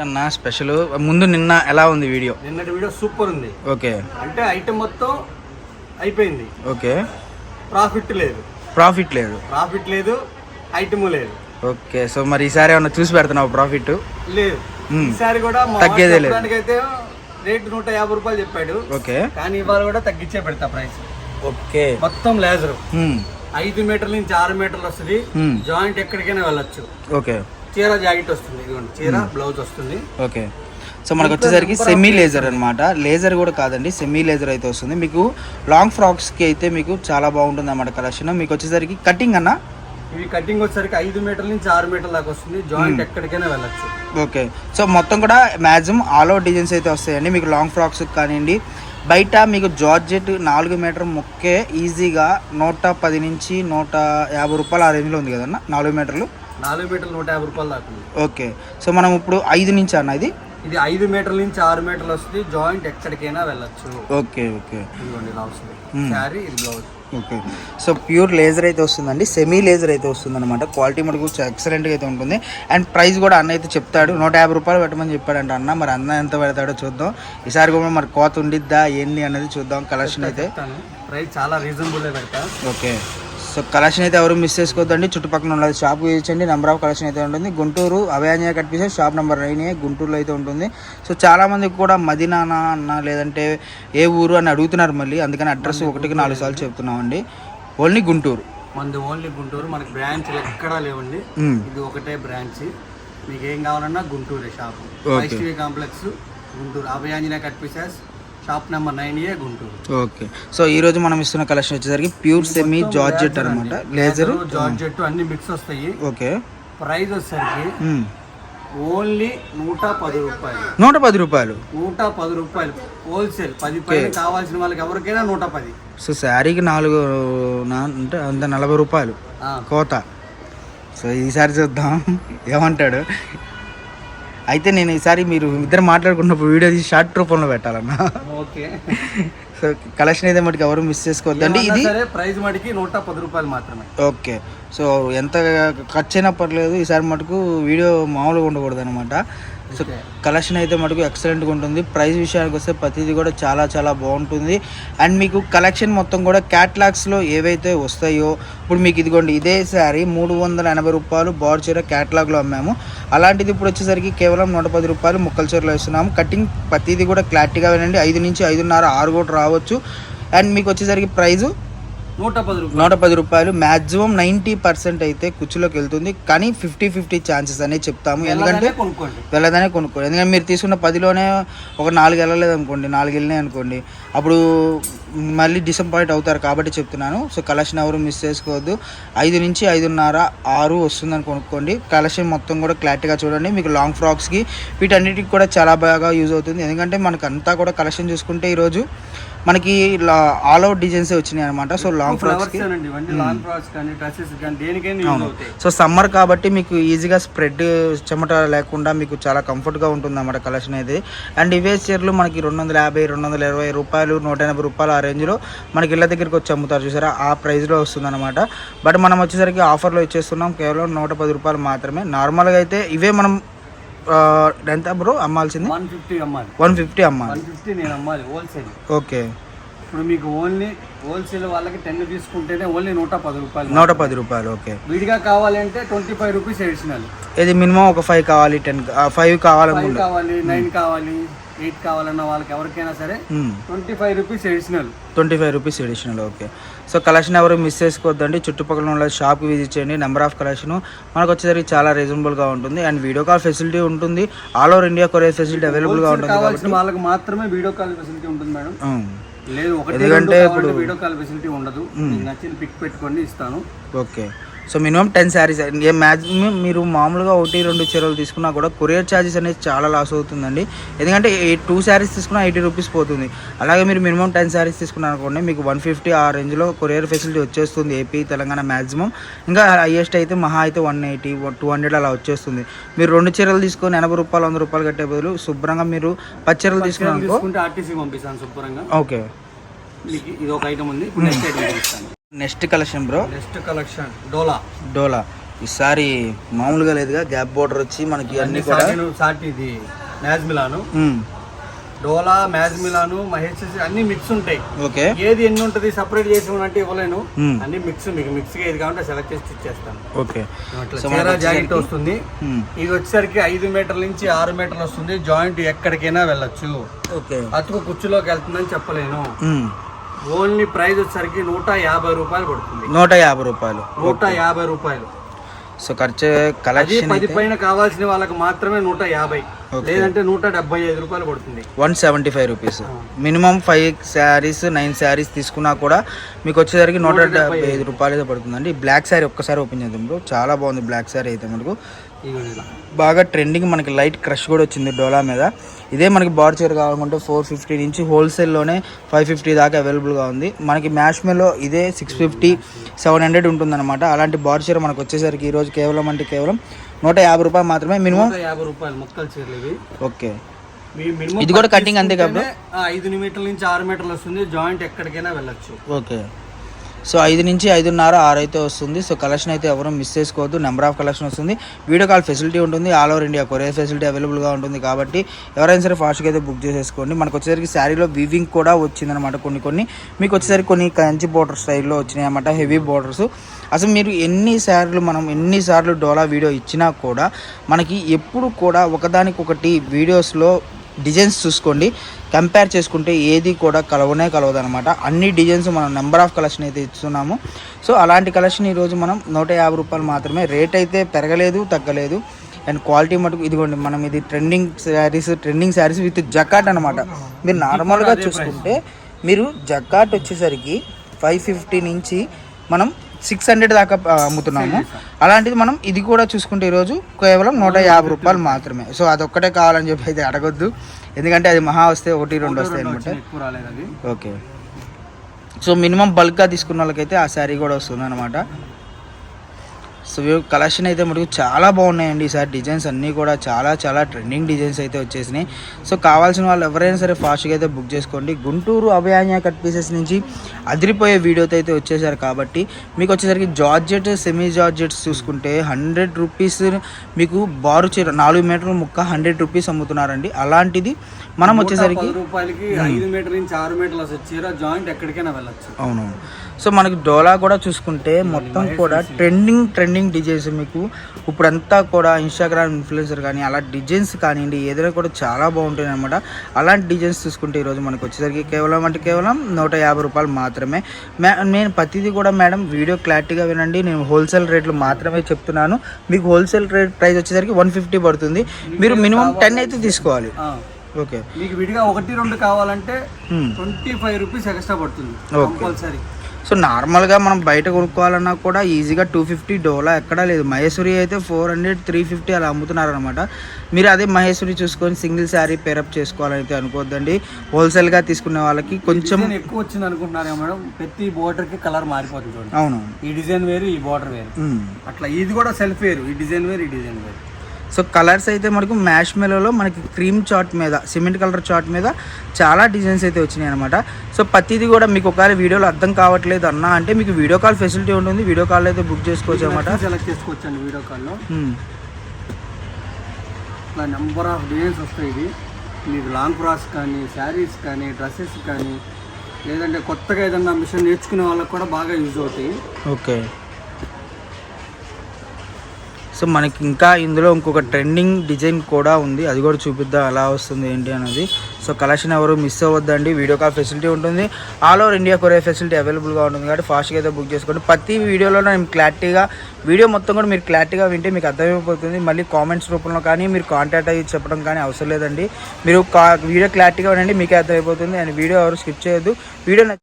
అన్న స్పెషల్ ముందు నిన్న ఎలా ఉంది వీడియో? నిన్నటి వీడియో సూపర్ ఉంది. ఓకే, అంటే ఐటమ్ మొత్తం అయిపోయింది. ఓకే, ప్రాఫిట్ లేదు, ఐటమ్ లేదు. ఓకే, సో మరి ఈసారి ఏమన్నా చూసి పెడుతున్నావు ప్రాఫిట్? లేదు, ఈసారి కూడా తగ్గేదే లేదు. అయితే రేట్ 150 రూపాయలు చెప్పాడు. ఓకే, కానీ ఇవాళ కూడా తగ్గించే పెడతా ప్రైస్. ఓకే, మొత్తం లేజర్ 5 మీటర్ల నుంచి 6 మీటర్లు వస్తుంది. జాయింట్ ఎక్కడికైనా వెళ్ళొచ్చు. ఓకే, చీర జాకెట్ వస్తుంది, ఇదిగోండి చీర బ్లౌజ్ వస్తుంది. ఓకే, సో మనకు వచ్చేసరికి సెమీ లేజర్ అనమాట. లేజర్ కూడా కాదండి, సెమీ లేజర్ అయితే వస్తుంది. మీకు లాంగ్ ఫ్రాక్స్కి అయితే మీకు చాలా బాగుంటుంది అన్నమాట కలెక్షన్. మీకు వచ్చేసరికి కటింగ్ అన్న, ఇవి కటింగ్ వచ్చేసరికి 5 మీటర్ల నుంచి 6 మీటర్ల దాకా వస్తుంది. జాయింట్ ఎక్కడికైనా వెళ్ళొచ్చు. ఓకే, సో మొత్తం కూడా మ్యాక్సిమం ఆల్ ఓవర్ డిజైన్స్ అయితే వస్తాయండి. మీకు లాంగ్ ఫ్రాక్స్ కానివ్వండి, బయట మీకు జార్జెట్ 4 మీటర్ ముక్కే ఈజీగా 110 నుంచి 150 రూపాయలు ఆ రేంజ్లో ఉంది కదన్న. 4 మీటర్లు 150 రూపాయలు దాకా ఉంది. ఓకే, సో మనం ఇప్పుడు 5 నుంచి అన్న ఇది 5 మీటర్ల నుంచి 6 మీటర్లు వస్తుంది. జాయింట్ ఎక్కడికైనా వెళ్ళొచ్చు. ఓకే, ఓకే, ఇదిగోండి ఇలా వస్తుంది శారీ, ఇది blouse. Okay, so pure laser అయితే వస్తుందండి, సెమీ లేజర్ అయితే వస్తుంది అనమాట. క్వాలిటీ మనకు ఎక్సలెంట్గా అయితే ఉంటుంది. అండ్ ప్రైస్ కూడా అన్న అయితే చెప్తాడు, 150 రూపాయలు పెట్టమని చెప్పాడంట అన్న. మరి అన్న ఎంత పెడతాడో చూద్దాం. ఈసారి కూడా మరి కోత ఉండిద్దా ఏంది అనేది చూద్దాం. కలెక్షన్ అయితే ప్రైస్ చాలా రీజనబుల్ పెడతా. ఓకే, సో కలెక్షన్ అయితే ఎవరు మిస్ చేసుకోవద్దండి. చుట్టుపక్కల ఉన్నది షాప్ ఇచ్చండి. నెంబర్ ఆఫ్ కలెక్షన్ అయితే ఉంటుంది. Guntur Abhayanjaneya cut pieces shop number 9 గుంటూరులో అయితే ఉంటుంది. సో చాలామందికి కూడా మదీనానా అన్న లేదంటే ఏ ఊరు అని అడుగుతున్నారు మళ్ళీ. అందుకని అడ్రస్ 1కి 4 సార్లు చెప్తున్నామండి. Only Guntur, only Guntur. మనకి బ్రాంచ్లు ఎక్కడా లేవండి, ఇది ఒకటే బ్రాంచ్. మీకు ఏం కావాలన్నా Guntur shop. Vaishnavi complex Guntur, Abhayanjaneya cut pieces shop number 9 Guntur. Okay, so ఈ రోజు మనం ఇస్తున్న కలెక్షన్ వచ్చేసరికి ప్యూర్ సెమీ జార్జెట్ అనమాట. లేజర్ జార్జెట్ అన్ని మిక్స్ వస్తాయి. ఓకే, ప్రైస్ వచ్చేసరికి ఓన్లీ 110 రూపాయలు. 110 రూపాయలు, 110 రూపాయలు హోల్సేల్. 10 పైన కావాల్సిన వాళ్ళకి ఎవరికైనా 110. సో శారీకి 4 అంటే అంత 40 రూపాయలు కోత. సో ఈసారి చూద్దాం ఏమంటాడు. అయితే నేను ఈసారి మీరు ఇద్దరు మాట్లాడుకున్నప్పుడు వీడియో తీసి షార్ట్ రూపంలో పెట్టాలన్నా. ఓకే, సో కలెక్షన్ అయితే మటుకు ఎవరు మిస్ చేసుకోవద్దండి. ఇది ప్రైస్ మటుకి 110 రూపాయలు మాత్రమే. ఓకే, సో ఎంత ఖర్చు అయినా పర్లేదు, ఈసారి మటుకు వీడియో మామూలుగా ఉండకూడదు అనమాట. సో కలెక్షన్ అయితే మటుకు ఎక్సలెంట్గా ఉంటుంది. ప్రైస్ విషయానికి వస్తే ప్రతిదీ కూడా చాలా చాలా బాగుంటుంది. అండ్ మీకు కలెక్షన్ మొత్తం కూడా క్యాటలాగ్స్లో ఏవైతే వస్తాయో, ఇప్పుడు మీకు ఇదిగోండి ఇదే శారీ 380 రూపాయలు బార్ చీర క్యాటలాగ్లో అమ్మాము. అలాంటిది ఇప్పుడు వచ్చేసరికి కేవలం 110 రూపాయలు ముక్కల చీరలో ఇస్తున్నాము. కటింగ్ ప్రతిదీ కూడా క్లారిటీగా వినండి. 5 నుంచి 5.5, 6 కూడా రావచ్చు. అండ్ మీకు వచ్చేసరికి ప్రైజు 110 రూపాయలు. మ్యాక్సిమం 90% అయితే కుచ్చులోకి వెళ్తుంది. కానీ 50-50 ఛాన్సెస్ అనేది చెప్తాము. ఎందుకంటే వెళ్ళదనే కొనుక్కోండి. ఎందుకంటే మీరు తీసుకున్న 10లోనే ఒక 4 వెళ్ళలేదు అనుకోండి, 4 వెళ్ళినాయి అనుకోండి, అప్పుడు మళ్ళీ డిసప్పాయింట్ అవుతారు. కాబట్టి చెప్తున్నాను. సో కలెక్షన్ ఎవరు మిస్ చేసుకోవద్దు. 5 నుంచి 5.5, 6 వస్తుందని కొనుక్కోండి. కలెక్షన్ మొత్తం కూడా క్లారిటీగా చూడండి. మీకు లాంగ్ ఫ్రాక్స్కి వీటన్నిటికి కూడా చాలా బాగా యూజ్ అవుతుంది. ఎందుకంటే మనకు అంతా కూడా కలెక్షన్ చూసుకుంటే ఈరోజు మనకి ఆల్ అవుట్ డిజైన్స్ వచ్చినాయి అనమాట. So long frocks, so summer కాబట్టి మీకు ఈజీగా స్ప్రెడ్ చెమట లేకుండా మీకు చాలా కంఫర్ట్గా ఉంటుంది అన్నమాట కలెక్షన్ అయితే. అండ్ ఇవే చీరలు మనకి 250, 220 రూపాయలు, 180 రూపాయలు ఆ రేంజ్లో మనకి ఇళ్ళ దగ్గరికి వచ్చి అమ్ముతారు చూసారా, ఆ ప్రైస్లో వస్తుంది అనమాట. బట్ మనం వచ్చేసరికి ఆఫర్లో ఇచ్చేస్తున్నాం కేవలం 110 రూపాయలు మాత్రమే. నార్మల్గా అయితే ఇవే మనం ఎంత బ్రో అమ్మాల్సింది? 150 అమ్మాలి. 150 నేను అమ్మాలి హోల్సేల్. ఓకే, ఇప్పుడు మీకు ఓన్లీ హోల్సేల్ వాళ్ళకి 10 తీసుకుంటేనే ఓన్లీ 110 రూపాయలు. 110 రూపాయలు. ఓకే, విడిగా కావాలంటే 25 రూపీస్ ఎడిషనల్. ఇది మినిమం ఒక 5 కావాలి, 5 కావాలి, 9 కావాలి, 8 కావాలన్న వాళ్ళకి ఎవరికైనా సరే 25 rupees additional. 25 rupees additional. Okay, so collection ఎవరు మిస్ చేసుకోవద్దండి. చుట్టుపక్కల ఉన్న షాప్కి విజిట్ చేయండి. నెంబర్ ఆఫ్ కలెక్షన్ మనకు వచ్చేసరికి చాలా రీజనబుల్గా ఉంటుంది. అండ్ వీడియో కాల్ ఫెసిలిటీ ఉంటుంది. All over India courier facility అవైలబుల్గా ఉంటుంది. కావాల్సిన వాళ్ళకి మాత్రమే వీడియో కాల్ ఫెసిలిటీ ఉంటుంది మేడం. లేదు, ఎందుకంటే ఇప్పుడు వీడియో కాల్ ఫెసిలిటీ ఉండదు. నచ్చిన పిక్ పెట్టుకొని ఇస్తాను. Okay, so minimum 10 saris. Maximum మీరు మామూలుగా 1-2 చీరలు తీసుకున్నా కూడా కొరియర్ ఛార్జెస్ అనేది చాలా లాస్ అవుతుందండి. ఎందుకంటే 2 శారీస్ తీసుకున్నా 80 రూపీస్ పోతుంది. అలాగే మీరు మినిమం 10 శారీస్ తీసుకున్నారు అనుకోండి, మీకు 150 ఆ రేంజ్లో కొరియర్ ఫెసిలిటీ వచ్చేస్తుంది. AP, Telangana maximum. ఇంకా హైయెస్ట్ అయితే మహా అయితే 180, 200 అలా వచ్చేస్తుంది. మీరు 2 చీరలు తీసుకొని 80 రూపాయలు, 100 రూపాయలు కట్టే బదులు శుభ్రంగా మీరు 10 చీరలు తీసుకుంటే ఆర్టీసీ పంపిస్తాను శుభ్రంగా. ఓకే, ఇది ఒక ఐటమ్ ఉంది. Next collection bro. Next collection డోలా. ఈసారి మామూలుగా లేదుగా, గ్యాప్ బోర్డర్ వచ్చి మనకి అన్ని కూడా సాటి ఇది మ్యాజ్ మిలాను, డోలా, మ్యాజ్ మిలాను, మహేష్ అన్ని మిక్స్ ఉంటాయి. ఓకే, ఏది ఎన్ని ఉంటుంది సపరేట్ చేసి అంటే ఇవ్వలేను, అన్ని మిక్స్. మీకు మిక్స్ ఏది కావాలంటే సెలెక్ట్ చేసి ఇచ్చేస్తాను. ఓకే, చీర జాకెట్ వస్తుంది. ఇది వచ్చేసరికి 5 మీటర్ల నుంచి 6 మీటర్లు వస్తుంది. జాయింట్ ఎక్కడికైనా వెళ్ళొచ్చు. ఓకే, అతుకు కుచ్చులోకి వెళ్తుందని చెప్పలేను. ఓన్లీ ప్రైస్ వచ్చేసరికి 150 రూపాయలు పడుతుంది. 150 రూపాయలు. 150 రూపాయలు. సో ఖర్చు కలెక్షన్ 10 పైన కావాల్సిన వాళ్ళకి మాత్రమే 150, లేదంటే 175 రూపాయలు పడుతుంది. 175 రూపీస్. మినిమం 5 శారీస్ 9 శారీస్ తీసుకున్నా కూడా మీకు వచ్చేసరికి 175 రూపాయలు అయితే పడుతుందండి. బ్లాక్ శారీ ఒక్కసారి ఓపెన్ చేద్దాం బ్రో, చాలా బాగుంది బ్లాక్ శారీ అయితే. మనకు బాగా ట్రెండింగ్, మనకి లైట్ క్రష్ కూడా వచ్చింది డోలా మీద. ఇదే మనకి బార్ చీర కావాలనుకుంటే 450 నుంచి హోల్సేల్లోనే 550 దాకా అవైలబుల్గా ఉంది. మనకి మ్యాష్ మేలో ఇదే 650 700 ఉంటుందన్నమాట. అలాంటి బార్ చీర మనకు వచ్చేసరికి ఈరోజు కేవలం 150 రూపాయలు మాత్రమే. మినిమం 150 రూపాయలు మొక్కలు చీరలు ఇవి. ఓకే, ఇది కూడా కటింగ్ అంతే కాబట్టి 5 మీటర్ల నుంచి 6 మీటర్లు వస్తుంది. జాయింట్ ఎక్కడికైనా వెళ్ళొచ్చు. ఓకే, సో 5 నుంచి 5.5 6 అయితే వస్తుంది. సో కలెక్షన్ అయితే ఎవరు మిస్ చేసుకోవద్దు. నెంబర్ ఆఫ్ కలెక్షన్ వస్తుంది. వీడియో కాల్ ఫెసిలిటీ ఉంటుంది. All over India courier facility అవైలబుల్గా ఉంటుంది. కాబట్టి ఎవరైనా సరే ఫాస్ట్గా అయితే బుక్ చేసేసుకోండి. మనకు వచ్చేసరికి శారీలో వీవింగ్ కూడా వచ్చిందనమాట. కొన్ని మీకు వచ్చేసరికి కొన్ని కంచి బోర్డర్ స్టైల్లో వచ్చినాయి అన్నమాట, హెవీ బోర్డర్స్. అసలు మీరు ఎన్నిసార్లు డోలా వీడియో ఇచ్చినా కూడా మనకి ఎప్పుడు కూడా ఒకదానికొకటి వీడియోస్లో డిజైన్స్ చూసుకోండి, కంపేర్ చేసుకుంటే ఏది కూడా కలవదు అనమాట. అన్ని డిజైన్స్ మనం నెంబర్ ఆఫ్ కలెక్షన్ అయితే ఇస్తున్నాము. సో అలాంటి కలెక్షన్ ఈరోజు మనం 150 రూపాయలు మాత్రమే. రేట్ అయితే పెరగలేదు, తగ్గలేదు. అండ్ క్వాలిటీ మటుకు ఇదిగోండి, మనం ఇది ట్రెండింగ్ శారీస్ విత్ జకాట్ అనమాట. మీరు నార్మల్గా చూసుకుంటే మీరు జకాట్ వచ్చేసరికి 550 నుంచి మనం 600 దాకా అమ్ముతున్నాము. అలాంటిది మనం ఇది కూడా చూసుకుంటే ఈరోజు కేవలం 150 రూపాయలు మాత్రమే. సో అదొక్కటే కావాలని చెప్పి అయితే అడగొద్దు, ఎందుకంటే అది మహా వస్తే 1-2 వస్తాయి అనమాట. ఓకే, సో మినిమం బల్క్గా తీసుకున్న వాళ్ళకైతే ఆ శారీ కూడా వస్తుంది అనమాట. సో కలెక్షన్ అయితే మటుకు చాలా బాగున్నాయండి. ఈసారి డిజైన్స్ అన్నీ కూడా చాలా ట్రెండింగ్ డిజైన్స్ అయితే వచ్చేసినాయి. సో కావాల్సిన వాళ్ళు ఎవరైనా సరే ఫాస్ట్గా అయితే బుక్ చేసుకోండి. గుంటూరు అభయాన్య కట్ పీసెస్ నుంచి అదిరిపోయే వీడియోతో అయితే వచ్చేసారు. కాబట్టి మీకు వచ్చేసరికి జార్జెట్, సెమీ జార్జెట్స్ చూసుకుంటే 100 రూపీస్ మీకు బారు చీర 4 మీటర్ల ముక్క 100 రూపీస్ అమ్ముతున్నారండి. అలాంటిది మనం వచ్చేసరికి 10 రూపాయలకి 5 మీటర్ నుంచి 6 మీటర్ల చీర జాయింట్ ఎక్కడికైనా వెళ్ళచ్చు. అవునవును. సో మనకి డోలా కూడా చూసుకుంటే మొత్తం కూడా ట్రెండింగ్ డిజైన్స్. మీకు ఇప్పుడంతా కూడా ఇన్స్టాగ్రామ్ ఇన్ఫ్లుయెన్సర్ కానీ అలా డిజైన్స్ కానివ్వండి, ఏదైనా కూడా చాలా బాగుంటాయి అనమాట. అలాంటి డిజైన్స్ చూసుకుంటే ఈరోజు మనకు వచ్చేసరికి కేవలం 150 రూపాయలు మాత్రమే. నేను ప్రతిదీ కూడా మేడం వీడియో క్లారిటీగా వినండి. నేను హోల్సేల్ రేట్లు మాత్రమే చెప్తున్నాను. మీకు హోల్సేల్ రేట్ ప్రైస్ వచ్చేసరికి 150 పడుతుంది. మీరు మినిమం 10 అయితే తీసుకోవాలి. ఓకే, మీకు విడిగా 1-2 కావాలంటే 25 రూపీస్ ఎక్స్ట్రా పడుతుంది కంపల్సరీ. సో నార్మల్గా మనం బయట కొనుక్కోవాలన్నా కూడా ఈజీగా 250 డోలా ఎక్కడా లేదు. మహేశ్వరి అయితే 400 350 అలా అమ్ముతున్నారనమాట. మీరు అదే మహేశ్వరి చూసుకొని సింగిల్ శారీ పేరప్ చేసుకోవాలైతే అనుకోవద్దండి. హోల్సేల్గా తీసుకునే వాళ్ళకి కొంచెం ఎక్కువ వచ్చింది అనుకుంటున్నారా మేడం? ప్రతి బోర్డర్కి కలర్ మారిపోతుంది. అవును, ఈ డిజైన్ వేరు, ఈ బోర్డర్ వేరు, అట్లా ఇది కూడా సెల్ఫ్ వేరు. ఈ డిజైన్ వేరు, ఈ డిజైన్ వేరు. సో కలర్స్ అయితే మనకు మ్యాష్ మేలోలో మనకి క్రీమ్ చార్ట్ మీద, సిమెంట్ కలర్ చార్ట్ మీద చాలా డిజైన్స్ అయితే వచ్చినాయి అనమాట. సో ప్రతిదీ కూడా మీకు ఒకవేళ వీడియోలో అర్థం కావట్లేదు అన్నా అంటే మీకు వీడియో కాల్ ఫెసిలిటీ ఉంటుంది. వీడియో కాల్ అయితే బుక్ చేసుకోవచ్చు అనమాట. సెలెక్ట్ చేసుకోవచ్చు అండి వీడియో కాల్లో. ఇట్లా నెంబర్ ఆఫ్ డిజైన్స్ వస్తాయి. ఇది మీకు లాంగ్ ఫ్రాక్స్ కానీ, శారీస్ కానీ, డ్రెస్సెస్ కానీ, లేదంటే కొత్తగా ఏదన్నా మిషన్ నేర్చుకునే వాళ్ళకి కూడా బాగా యూజ్ అవుతాయి. ఓకే, సో మనకి ఇంకా ఇందులో ఇంకొక ట్రెండింగ్ డిజైన్ కూడా ఉంది, అది కూడా చూపిద్దాం ఎలా వస్తుంది ఏంటి అనేది. సో కలెక్షన్ ఎవరు మిస్ అవ్వద్దండి. వీడియో కాల్ ఫెసిలిటీ ఉంటుంది. All over India courier facility అవైలబుల్గా ఉంటుంది. కాబట్టి ఫాస్ట్గా అయితే బుక్ చేసుకోండి. ప్రతి వీడియోలో నేను క్లారిటీగా వీడియో మొత్తం కూడా మీరు క్లారిటీగా వింటే మీకు అర్థమైపోతుంది. మళ్ళీ కామెంట్స్ రూపంలో కానీ మీరు కాంటాక్ట్ అయ్యి చెప్పడం కానీ అవసరం లేదండి. మీరు వీడియో క్లారిటీగా వినండి, మీకే అర్థమైపోతుంది. అండ్ వీడియో ఎవరు స్కిప్ చేయొద్దు. వీడియో